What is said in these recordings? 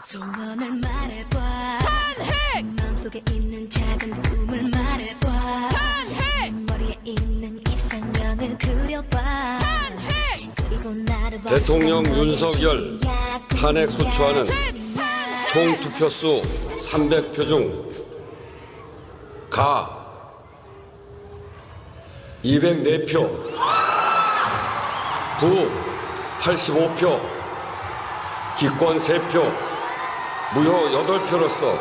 소원을 말해봐. 마음속에 있는 작은 꿈을 말해봐. 머리에 있는 이상형을 그려봐. 그리고 나를 대통령 윤석열 탄핵 소추안은 총 투표수 300표 중 가 204표, 부 85표, 기권 3표, 무효 8표로서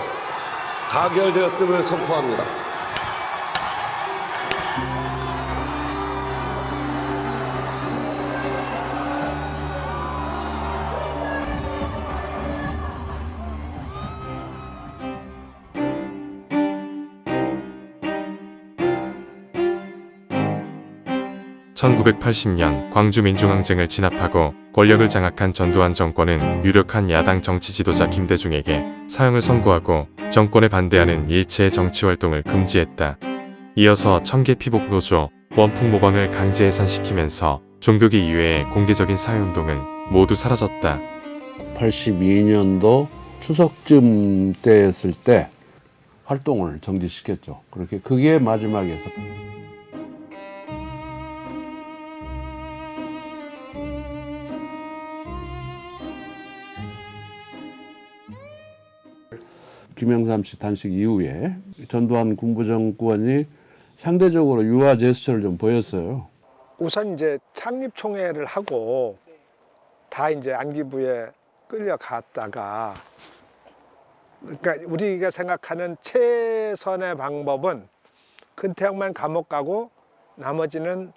가결되었음을 선포합니다. (1980년) 광주 민중항쟁을 진압하고 권력을 장악한 전두환 정권은 유력한 야당 정치 지도자 김대중에게 사형을 선고하고 정권에 반대하는 일체의 정치활동을 금지했다. 이어서 청계 피복 노조, 원풍 모방을 강제 해산시키면서 종교계 이외의 공개적인 사회운동은 모두 사라졌다. 82년도 추석쯤 때였을 때 활동을 정지시켰죠. 그렇게 그게 마지막에서 김영삼 씨 단식 이후에 전두환 군부정권이 상대적으로 유화 제스처를 좀 보였어요. 우선 이제 창립총회를 하고 다 이제 안기부에 끌려갔다가, 그러니까 우리가 생각하는 최선의 방법은 근태형만 감옥 가고 나머지는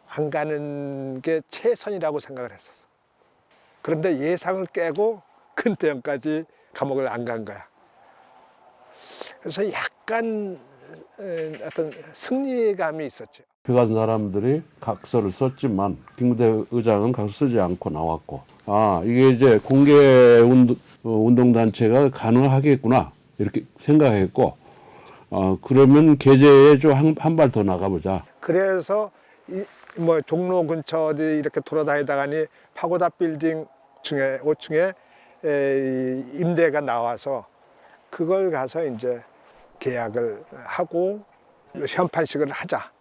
안 가는 게 최선이라고 생각을 했었어. 그런데 예상을 깨고 근태형까지 감옥을 안 간 거야. 그래서 약간 어떤 승리감이 있었죠. 표 같은 사람들이 각서를 썼지만 김구대 의장은 각서 쓰지 않고 나왔고, 아 이게 이제 공개 운동단체가 가능하겠구나 이렇게 생각했고, 그러면 계제에 좀 한 발 더 나가보자. 그래서 뭐 종로 근처 어디 이렇게 돌아다니다가니 파고다 빌딩 5층에 임대가 나와서 그걸 가서 이제 계약을 하고 현판식을 하자.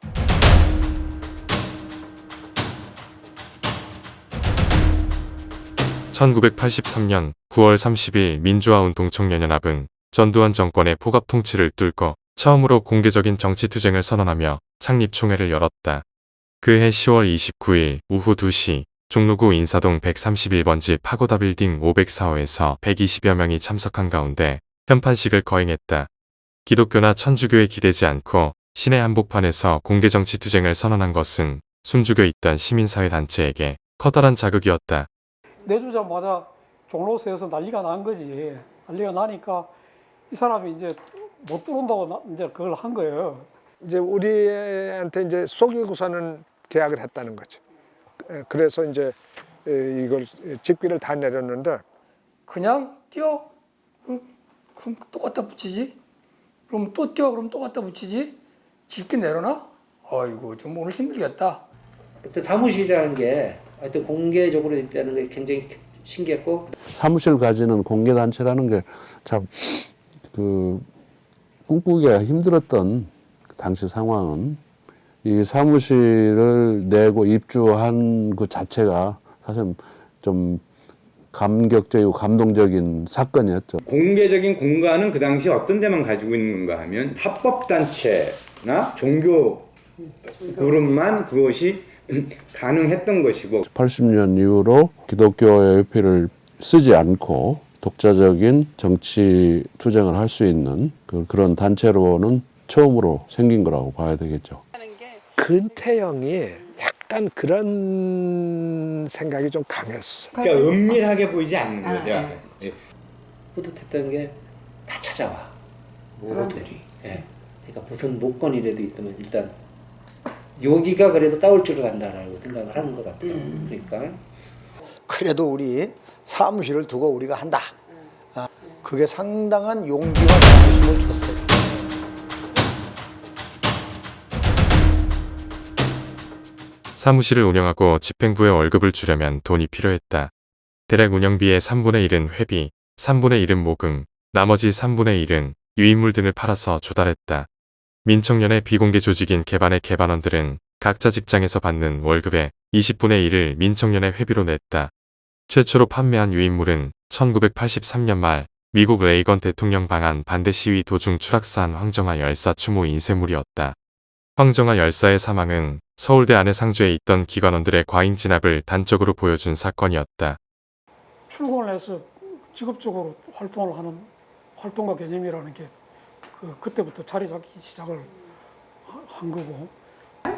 (1983년 9월 30일) 민주화운동청년연합은 전두환 정권의 포갑 통치를 뚫고 처음으로 공개적인 정치투쟁을 선언하며 창립총회를 열었다. 그해 10월 29일 오후 2시 종로구 인사동 131번지 파고다 빌딩 504호에서 120여 명이 참석한 가운데 현판식을 거행했다. 기독교나 천주교에 기대지 않고 시내 한복판에서 공개정치투쟁을 선언한 것은 숨죽여 있던 시민사회단체에게 커다란 자극이었다. 내주자마자 종로서에서 난리가 난 거지. 난리가 나니까 이 사람이 이제 못 들어온다고 이제 그걸 한 거예요. 이제 우리한테 이제 속이고서는 계약을 했다는 거죠. 그래서 이제 이걸 집기를 다 내렸는데, 그냥 띄워? 그럼 또 갖다 붙이지? 그럼 또 띄워? 그럼 또 갖다 붙이지? 집기 내려놔? 아이고 좀 오늘 힘들겠다. 그때 사무실이라는 게 하여튼 공개적으로 있다는 게 굉장히 신기했고, 사무실 가지는 공개단체라는 게 참 꿈꾸기가 힘들었던 당시 상황은, 이 사무실을 내고 입주한 그 자체가 사실 좀 감격적이고 감동적인 사건이었죠. 공개적인 공간은 그 당시 어떤 데만 가지고 있는 건가 하면 합법단체나 종교 그룹만 그것이 가능했던 것이고, 80년 이후로 기독교의 협회를 쓰지 않고 독자적인 정치 투쟁을 할 수 있는 그런 단체로는 처음으로 생긴 거라고 봐야 되겠죠. 근태형이 약간 그런 생각이 좀 강했어. 그러니까 은밀하게 보이지 않는 거죠. 예. 뿌듯했던 게 다 찾아와 모두들이. 예. 그러니까 무슨 목건이라도 있으면 일단 여기가 그래도 따올 줄을 안다라고 생각을 하는 것 같아요. 그러니까 그래도 우리 사무실을 두고 우리가 한다. 그게 상당한 용기와 자부심을 줬어요. 사무실을 운영하고 집행부에 월급을 주려면 돈이 필요했다. 대략 운영비의 3분의 1은 회비, 3분의 1은 모금, 나머지 3분의 1은 유인물 등을 팔아서 조달했다. 민청년의 비공개 조직인 개반의 개반원들은 각자 직장에서 받는 월급의 20분의 1을 민청년의 회비로 냈다. 최초로 판매한 유인물은 1983년 말 미국 레이건 대통령 방한 반대 시위 도중 추락사한 황정화 열사 추모 인쇄물이었다. 황정화 열사의 사망은 서울대 안해상주에 있던 기관원들의 과잉 진압을 단적으로 보여준 사건이었다. 출근을 해서 직업적으로 활동을 하는 활동가 개념이라는 게 그때부터 자리 잡기 시작을 한 거고.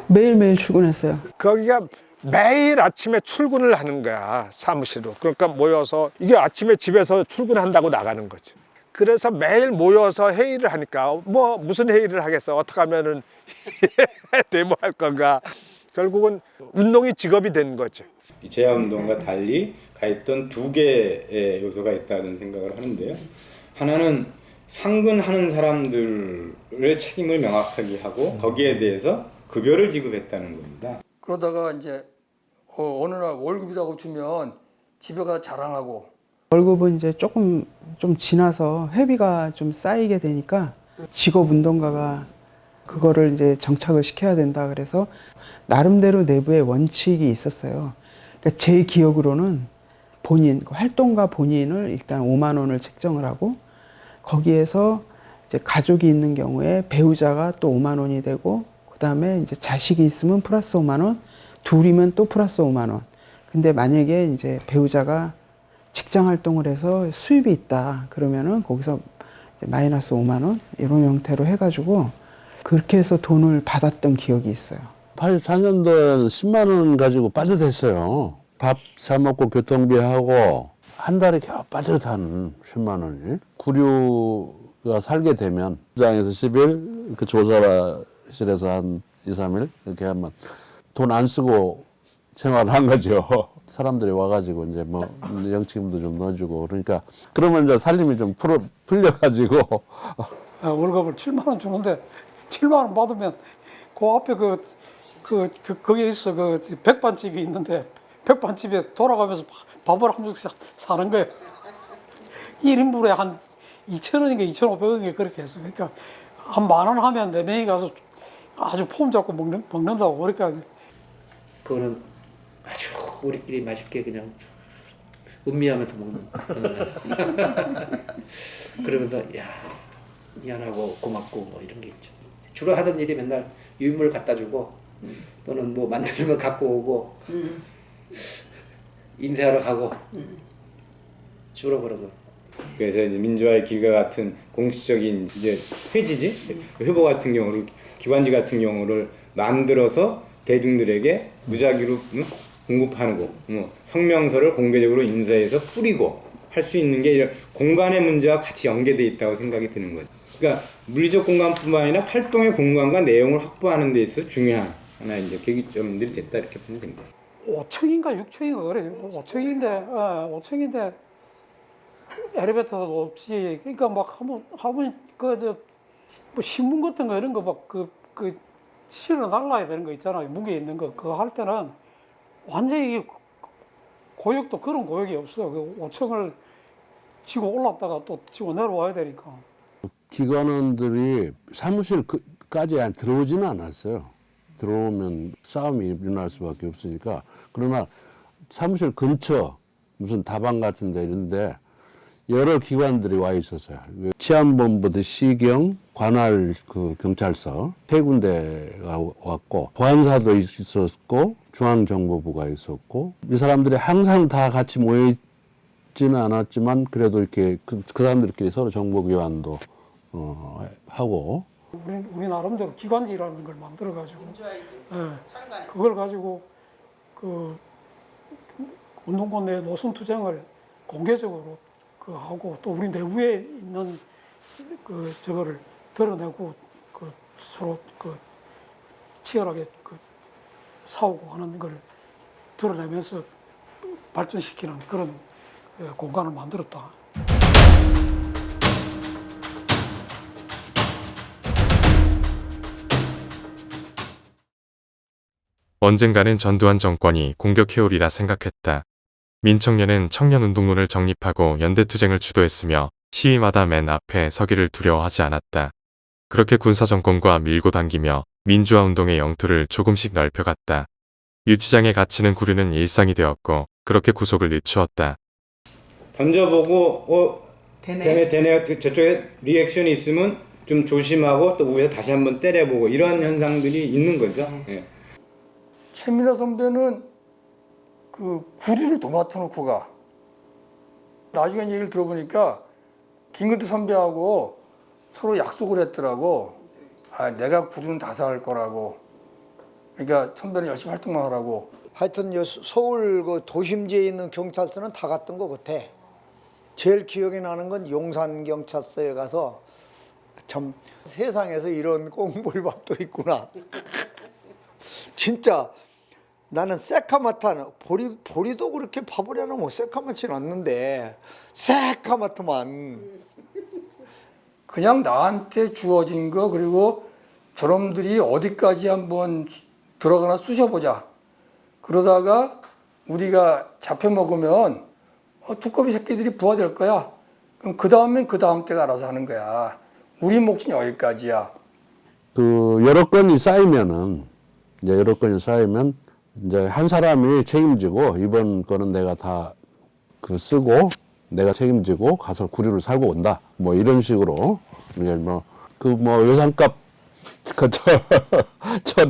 매일매일 출근했어요. 거기가 매일 아침에 출근을 하는 거야, 사무실로. 그러니까 모여서 이게 아침에 집에서 출근한다고 나가는 거지. 그래서 매일 모여서 회의를 하니까 뭐 무슨 회의를 하겠어, 어떻게 하면은 데모할 건가. 결국은 운동이 직업이 된 거죠. 제야운동과 달리 가했던 두 개의 요소가 있다는 생각을 하는데요. 하나는 상근하는 사람들의 책임을 명확하게 하고 거기에 대해서 급여를 지급했다는 겁니다. 그러다가 이제 어느 날 월급이라고 주면 집에 가서 자랑하고 월급은 이제 조금 좀 지나서 회비가 좀 쌓이게 되니까 직업운동가가 그거를 이제 정착을 시켜야 된다 그래서 나름대로 내부에 원칙이 있었어요. 그러니까 제 기억으로는 본인, 활동가 본인을 일단 5만 원을 책정을 하고 거기에서 이제 가족이 있는 경우에 배우자가 또 5만 원이 되고 그다음에 이제 자식이 있으면 플러스 5만 원, 둘이면 또 플러스 5만 원. 근데 만약에 이제 배우자가 직장 활동을 해서 수입이 있다 그러면은 거기서 이제 마이너스 5만 원 이런 형태로 해가지고 그렇게 해서 돈을 받았던 기억이 있어요. 84년도에는 10만 원 가지고 빠듯했어요. 밥 사 먹고 교통비하고 한 달에 겨우 빠듯한 10만 원이. 구류가 살게 되면 시장에서 10일, 그 조사실에서 한 2, 3일 이렇게 하면 돈 안 쓰고 생활을 한 거죠. 사람들이 와가지고 이제 뭐 영치금도 좀 넣어주고 그러니까 그러면 이제 살림이 좀 풀려가지고 월급을 7만 원 주는데 7만 원 받으면 그 앞에 거기에 있어 그 백반집이 있는데 백반집에 돌아가면서 밥을 한 접시 사는 거예요. 1인분에 한 2,000원인가 2,500원인가 그렇게 했어. 그러니까 한 10,000원 하면 4명이 가서 아주 폼 잡고 먹는다고. 그러니까 그거는 아주 우리끼리 맛있게 그냥 음미하면서 먹는. 그러면서 야 미안하고 고맙고 뭐 이런 게 있죠. 주로 하던 일이 맨날 유인물 갖다 주고 또는 뭐 만드는 거 갖고 오고 인쇄하러 가고 주로 그런 거. 그래서 이제 민주화의 길과 같은 공식적인 이제 회지지, 회보 같은 경우를 기관지 같은 경우를 만들어서 대중들에게 무작위로 공급하고 성명서를 공개적으로 인쇄해서 뿌리고 할 수 있는 게 이런 공간의 문제와 같이 연계되어 있다고 생각이 드는 거죠. 그러니까 물리적 공간뿐만 아니라 활동의 공간과 내용을 확보하는 데 있어 중요한 하나의 이제 계기점들이 됐다 이렇게 보면 됩니다. 5층인가 6층인가 그래. 5층인데 엘리베이터도 없지. 그러니까 막 한번 뭐 신문 같은 거 이런 거 막 그 실어 달라야 되는 거 있잖아요. 무게 있는 거 그거 할 때는 완전히 고역도 그런 고역이 없어. 그 5층을 지고 올랐다가 또 지고 내려와야 되니까. 기관원들이 사무실까지 들어오지는 않았어요. 들어오면 싸움이 일어날 수밖에 없으니까. 그러나 사무실 근처 무슨 다방 같은 데 이런데 여러 기관들이 와 있었어요. 치안본부도 시경, 관할 그 경찰서 세 군데가 왔고 보안사도 있었고 중앙정보부가 있었고 이 사람들이 항상 다 같이 모여 있지는 않았지만 그래도 이렇게 그 사람들끼리 서로 정보 교환도 하고 우리 나름대로 기관지라는 걸 만들어 가지고 그걸 가지고 그 운동권 내 노선 투쟁을 공개적으로 하고 또 우리 내부에 있는 저거를 드러내고 서로 치열하게 싸우고 하는 걸 드러내면서 발전시키는 그런 공간을 만들었다. 언젠가는 전두환 정권이 공격해오리라 생각했다. 민청년은 청년운동론을 정립하고 연대투쟁을 주도했으며 시위마다 맨 앞에 서기를 두려워하지 않았다. 그렇게 군사정권과 밀고 당기며 민주화운동의 영토를 조금씩 넓혀갔다. 유치장에 갇히는 구류는 일상이 되었고 그렇게 구속을 늦추었다. 던져보고 되네 저쪽에 리액션이 있으면 좀 조심하고 또 위에서 다시 한번 때려보고 이런 현상들이 있는 거죠. 예. 최민아 선배는 그 구리를 도맡아 놓고 가. 나중에 얘기를 들어보니까 김근태 선배하고 서로 약속을 했더라고. 아, 내가 구리는 다 살 거라고. 그러니까 선배는 열심히 활동만 하라고. 하여튼 서울 그 도심지에 있는 경찰서는 다 갔던 것 같아. 제일 기억에 나는 건 용산 경찰서에 가서 참 세상에서 이런 꽁보리밥도 있구나. 진짜 나는 새카마타 보리도 그렇게 밥을해는 뭐 새카맣지는 않는데 새카맣더만. 그냥 나한테 주어진 거 그리고 저놈들이 어디까지 한번 들어가나 쑤셔보자. 그러다가 우리가 잡혀먹으면 두꺼비 새끼들이 부화될 거야. 그럼 그 다음엔 그 다음 때가 알아서 하는 거야. 우리 몫은 여기까지야. 그 여러 건이 쌓이면은 이제 여러 건이 쌓이면 이제 한 사람이 책임지고 이번 거는 내가 다 그 쓰고 내가 책임지고 가서 구류를 살고 온다. 뭐 이런 식으로 이제 뭐 예산값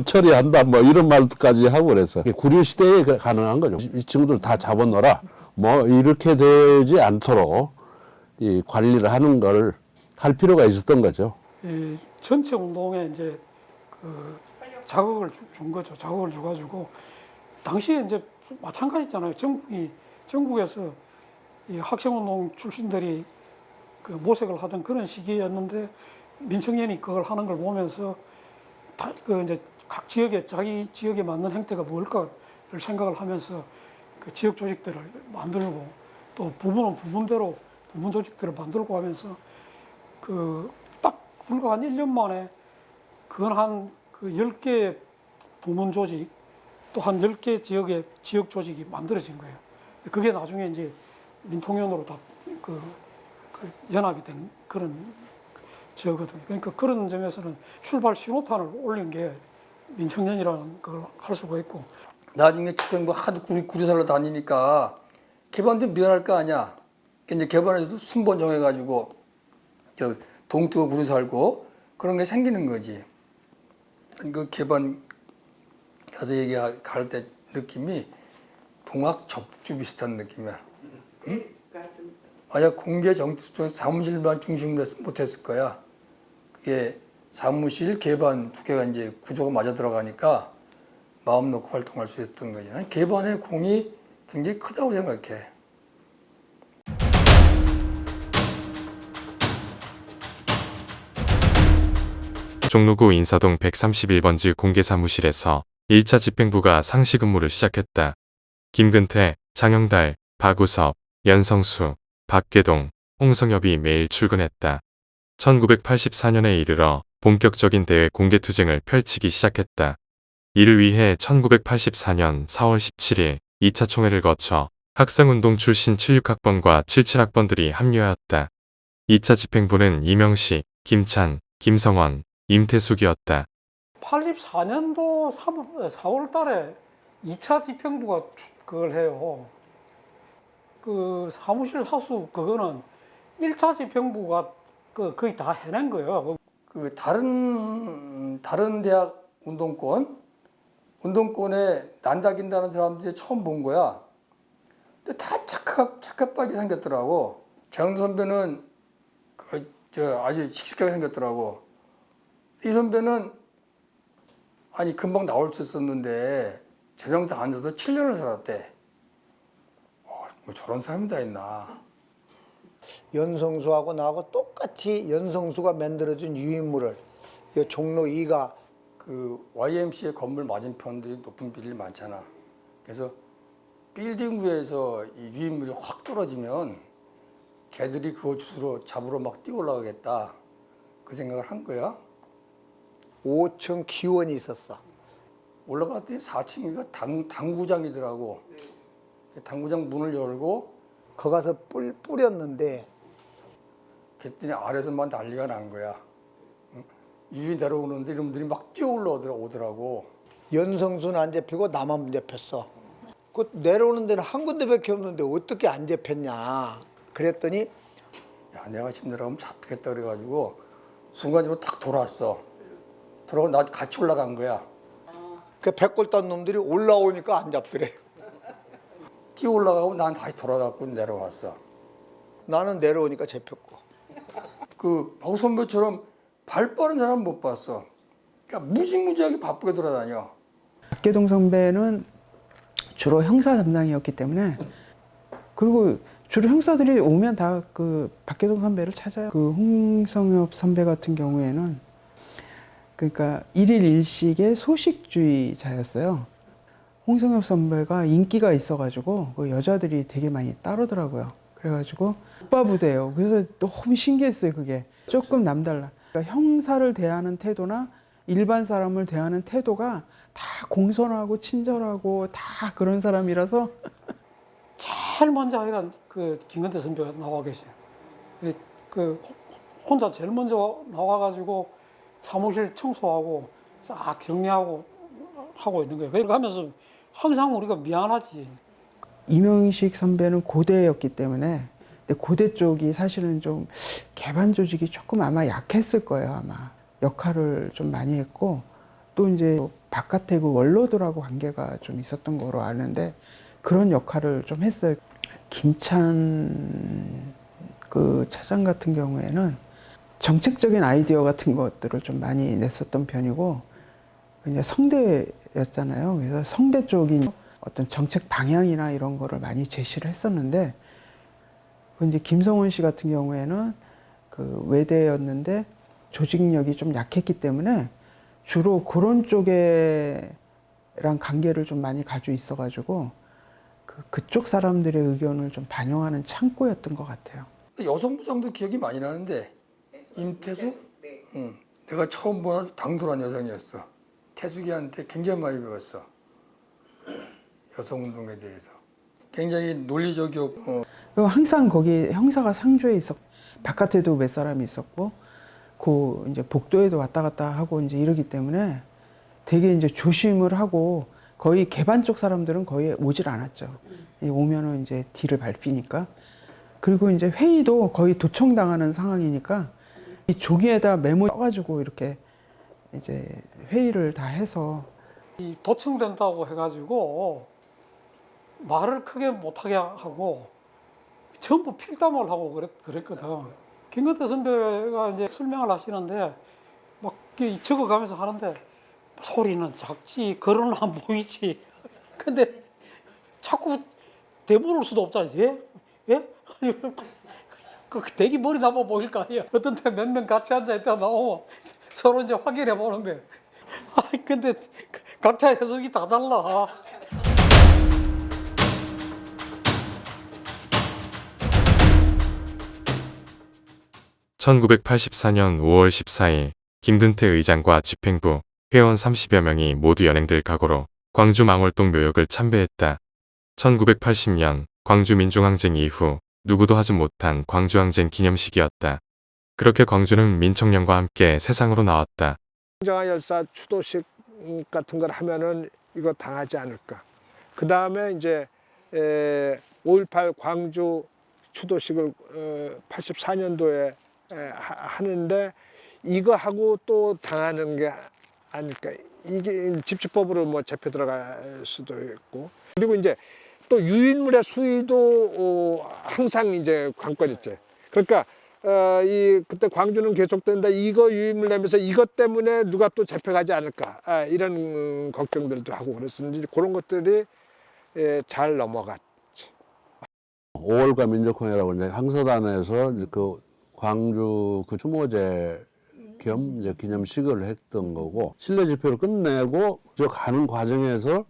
처리한다. 뭐 이런 말까지 하고 그랬어. 구류 시대에 가능한 거죠. 이 친구들 다 잡아넣어라. 뭐 이렇게 되지 않도록 이 관리를 하는 걸 할 필요가 있었던 거죠. 이 전체 운동에 이제 그 자극을 준 거죠. 자극을 줘가지고 당시에 이제 마찬가지잖아요. 전국에서 이 학생운동 출신들이 그 모색을 하던 그런 시기였는데 민청년이 그걸 하는 걸 보면서 그 이제 각 지역에 자기 지역에 맞는 행태가 뭘까를 생각을 하면서 그 지역 조직들을 만들고 또 부분은 부분대로 부분 조직들을 만들고 하면서 그 딱 불과 한 1년 만에 그건 한 그 10개 부문 조직 또 한 10개 지역의 지역 조직이 만들어진 거예요. 그게 나중에 이제 민통연으로 다 그 연합이 된 그런 저거거든요. 그러니까 그런 점에서는 출발 신호탄을 올린 게 민청년이라는 걸 할 수가 있고. 나중에 집행부 하도 구리살로 다니니까 개반도 미안할 거 아니야. 이제 개반에서도 순번 정해가지고 저 동투가 구리 살고 그런 게 생기는 거지. 그 개반 가서 얘기할 때 느낌이 동학 접주 비슷한 느낌이야. 응? 만약 공개 정치 사무실만 중심으로 못했을 거야. 그게 사무실 개반 두 개가 이제 구조가 맞아 들어가니까 마음 놓고 활동할 수 있었던 거지. 난 개반의 공이 굉장히 크다고 생각해. 종로구 인사동 131번지 공개사무실에서 1차 집행부가 상시 근무를 시작했다. 김근태, 장영달, 박우섭, 연성수, 박계동, 홍성엽이 매일 출근했다. 1984년에 이르러 본격적인 대외 공개투쟁을 펼치기 시작했다. 이를 위해 1984년 4월 17일 2차 총회를 거쳐 학생운동 출신 76학번과 77학번들이 합류하였다. 2차 집행부는 이명식, 김찬, 김성원, 임태숙이었다. 84년도 4월 달에 2차 집행부가 그걸 해요. 그 사무실 사수 그거는 1차 집행부가 거의 다 해낸 거예요. 그 다른 대학 운동권에 난다긴다는 사람들이 처음 본 거야. 근데 다 착각빠지게 생겼더라고. 장 선배는 아주 씩씩하게 생겼더라고. 이 선배는 아니 금방 나올 수 있었는데 재정사 안 써서 7년을 살았대. 뭐 저런 사람이 다 있나. 연성수하고 나하고 똑같이 연성수가 만들어준 유인물을 이 종로 2가 그 YMCA 건물 맞은편들이 높은 빌딩이 많잖아. 그래서 빌딩 위에서 이 유인물이 확 떨어지면 걔들이 그거 주스로 잡으러 막 뛰어 올라가겠다. 그 생각을 한 거야. 5층 기원이 있었어. 올라갔더니 4층이가 당구장이더라고. 당구장 문을 열고 거 가서 뿌렸는데 그랬더니 아래에서만 난리가 난 거야. 유이 내려오는데 이놈들이 막 뛰어 올라오더라고. 연성수는 안 잡히고 나만 잡혔어. 그 내려오는 데는 한 군데밖에 없는데 어떻게 안 잡혔냐. 그랬더니 야, 내가 지금 내려가면 잡히겠다 그래가지고 순간적으로 탁 돌아왔어. 돌아오고 나 같이 올라간 거야. 그 백골 딴 놈들이 올라오니까 안 잡더래. 뛰어 올라가고 난 다시 돌아가고 내려왔어. 나는 내려오니까 잡혔고. 그 박 선배처럼 발 빠른 사람 못 봤어. 그러니까 무지무지하게 바쁘게 돌아다녀. 박계동 선배는 주로 형사 담당이었기 때문에, 그리고 주로 형사들이 오면 다 그 박계동 선배를 찾아요. 그 홍성엽 선배 같은 경우에는 그러니까 일일 일식의 소식주의자였어요. 홍성엽 선배가 인기가 있어가지고 그 여자들이 되게 많이 따르더라고요. 그래가지고 오빠 부대예요. 그래서 너무 신기했어요. 그게 조금 남달라. 그러니까 형사를 대하는 태도나 일반 사람을 대하는 태도가 다 공손하고 친절하고 다 그런 사람이라서 제일 먼저 하여간 그 김건태 선배가 나와 계세요. 그 혼자 제일 먼저 나와가지고 사무실 청소하고 싹 정리하고 하고 있는 거예요. 그러니까 하면서 항상 우리가 미안하지. 이명식 선배는 고대였기 때문에, 근데 고대 쪽이 사실은 좀 개반 조직이 조금 아마 약했을 거예요. 아마 역할을 좀 많이 했고, 또 이제 바깥에 그 원로들하고 관계가 좀 있었던 거로 아는데 그런 역할을 좀 했어요. 김찬 그 차장 같은 경우에는 정책적인 아이디어 같은 것들을 좀 많이 냈었던 편이고, 이제 성대였잖아요. 그래서 성대 쪽이 어떤 정책 방향이나 이런 거를 많이 제시를 했었는데, 이제 김성원 씨 같은 경우에는 그 외대였는데 조직력이 좀 약했기 때문에 주로 그런 쪽에랑 관계를 좀 많이 가지고 있어가지고 그쪽 사람들의 의견을 좀 반영하는 창구였던 것 같아요. 여성부장도 기억이 많이 나는데 임태수? 응. 내가 처음 본 아주 당돌한 여성이었어. 태숙이한테 굉장히 많이 배웠어. 여성운동에 대해서. 굉장히 논리적이었고. 그리고 항상 거기 형사가 상주에 있었고, 바깥에도 몇 사람이 있었고, 그 이제 복도에도 왔다 갔다 하고 이제 이러기 때문에 되게 이제 조심을 하고, 거의 개반 쪽 사람들은 거의 오질 않았죠. 오면은 이제 뒤를 밟히니까. 그리고 이제 회의도 거의 도청당하는 상황이니까 이 종이에다 메모 써가지고 이렇게 이제 회의를 다 해서. 이 도청된다고 해가지고 말을 크게 못하게 하고 전부 필담을 하고 그랬거든. 김건태 선배가 이제 설명을 하시는데 막 적어가면서 하는데 소리는 작지, 글은 안 보이지. 근데 자꾸 대부를 수도 없잖아. 예? 예? 그 대기 머리 나빠 보일 거 아니야. 어떤 때 몇 명 같이 앉아있다 나오면 서로 이제 확인해 보는 거야. 근데 각자 해석이 다 달라. (1984년 5월 14일) 김근태 의장과 집행부, 회원 30여 명이 모두 연행될 각오로 광주 망월동 묘역을 참배했다. 1980년 광주 민중항쟁 이후 누구도 하지 못한 광주항쟁 기념식이었다. 그렇게 광주는 민청년과 함께 세상으로 나왔다. 황정아 열사 추도식 같은 걸 하면은 이거 당하지 않을까. 그 다음에 이제 5.18 광주 추도식을 84년도에 하는데 이거 하고 또 당하는 게 아닐까. 이게 집시법으로 뭐 잡혀 들어갈 수도 있고. 그리고 이제 또 유인물의 수위도 항상 이제 관건이지. 그러니까 그때 광주는 계속된다. 이거 유인물 내면서 이것 때문에 누가 또 잡혀가지 않을까. 이런 걱정들도 하고 그랬었는데 그런 것들이 잘 넘어갔지. 5월과 민족항해라고 이제 항서단에서 그 광주 그 추모제 겸 이제 기념식을 했던 거고, 실내 집회를 끝내고 저 가는 과정에서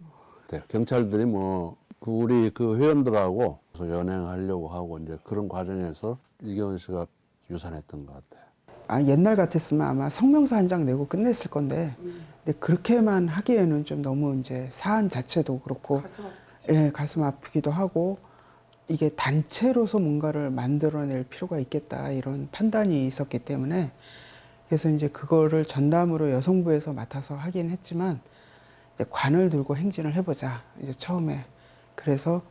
경찰들이 뭐 우리 그 회원들하고 연행하려고 하고 이제 그런 과정에서 이경원 씨가 유산했던 것 같아요. 옛날 같았으면 아마 성명서 한 장 내고 끝냈을 건데, 근데 그렇게만 하기에는 좀 너무 이제 사안 자체도 그렇고 예, 가슴 아프기도 하고 이게 단체로서 뭔가를 만들어낼 필요가 있겠다 이런 판단이 있었기 때문에 그래서 이제 그거를 전담으로 여성부에서 맡아서 하긴 했지만 이제 관을 들고 행진을 해보자 이제 처음에 그래서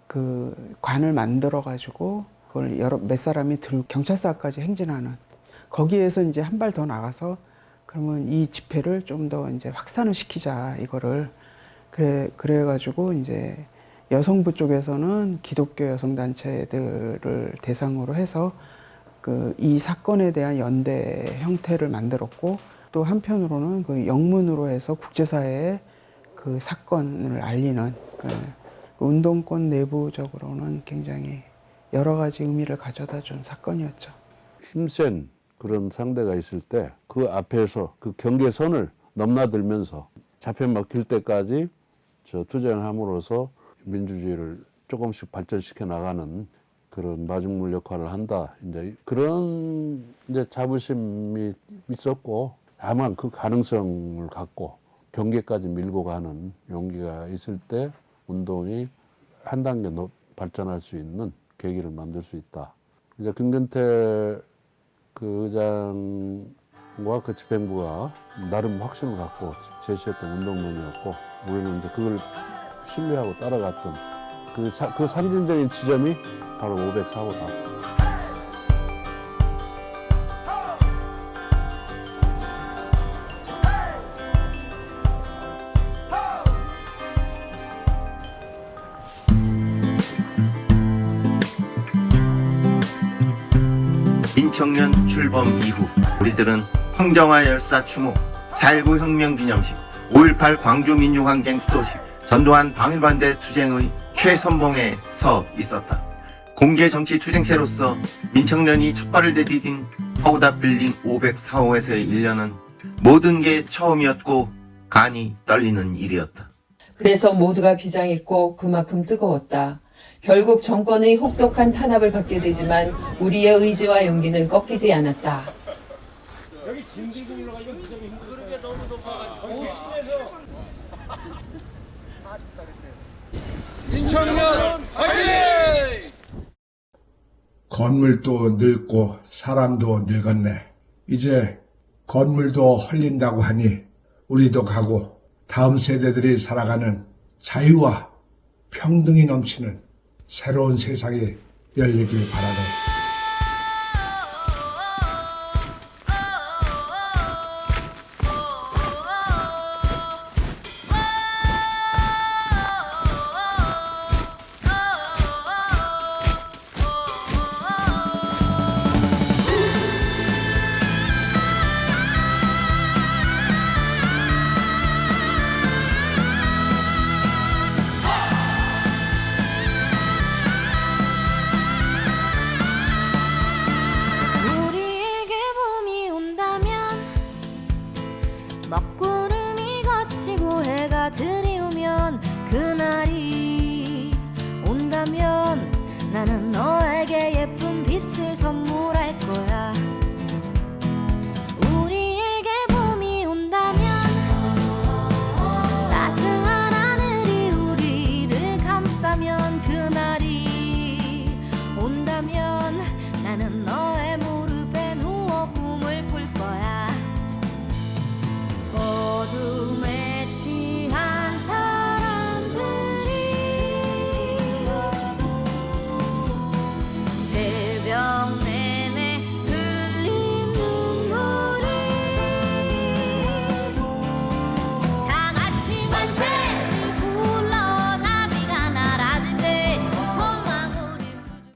그 관을 만들어 가지고 그걸 몇 사람이 들고 경찰서까지 행진하는 거기에서 이제 한 발 더 나가서 그러면 이 집회를 좀 더 이제 확산을 시키자 이거를 그래가지고 이제 여성부 쪽에서는 기독교 여성단체들을 대상으로 해서 그 이 사건에 대한 연대 형태를 만들었고 또 한편으로는 그 영문으로 해서 국제사회에 그 사건을 알리는 그 운동권 내부적으로는 굉장히 여러 가지 의미를 가져다 준 사건이었죠. 힘센 그런 상대가 있을 때 그 앞에서 그 경계선을 넘나들면서 잡혀 먹힐 때까지 투쟁을 함으로써 민주주의를 조금씩 발전시켜 나가는 그런 마중물 역할을 한다. 이제 그런 이제 자부심이 있었고 다만 그 가능성을 갖고 경계까지 밀고 가는 용기가 있을 때 운동이 한 단계 발전할 수 있는 계기를 만들 수 있다. 이제 김근태 그 의장과 그 집행부가 나름 확신을 갖고 제시했던 운동론이었고 우리는 이제 그걸 신뢰하고 따라갔던 그 상징적인 지점이 바로 504호다. 민청년 출범 이후 우리들은 황정화 열사 추모, 4.19 혁명기념식, 5.18 광주민주항쟁 수도식, 전두환 방일반대 투쟁의 최선봉에 서 있었다. 공개 정치 투쟁체로서 민청년이 첫 발을 내디딘 파우다 빌딩 504호에서의 1년은 모든 게 처음이었고 간이 떨리는 일이었다. 그래서 모두가 비장했고 그만큼 뜨거웠다. 결국 정권의 혹독한 탄압을 받게 되지만 우리의 의지와 용기는 꺾이지 않았다. 여기 진실공이라고 하니까 무섭게 힘든 게 너무 높아가지고 민청년 화이팅! 건물도 늙고 사람도 늙었네. 이제 건물도 헐린다고 하니 우리도 가고 다음 세대들이 살아가는 자유와 평등이 넘치는 새로운 세상이 열리길 바라네.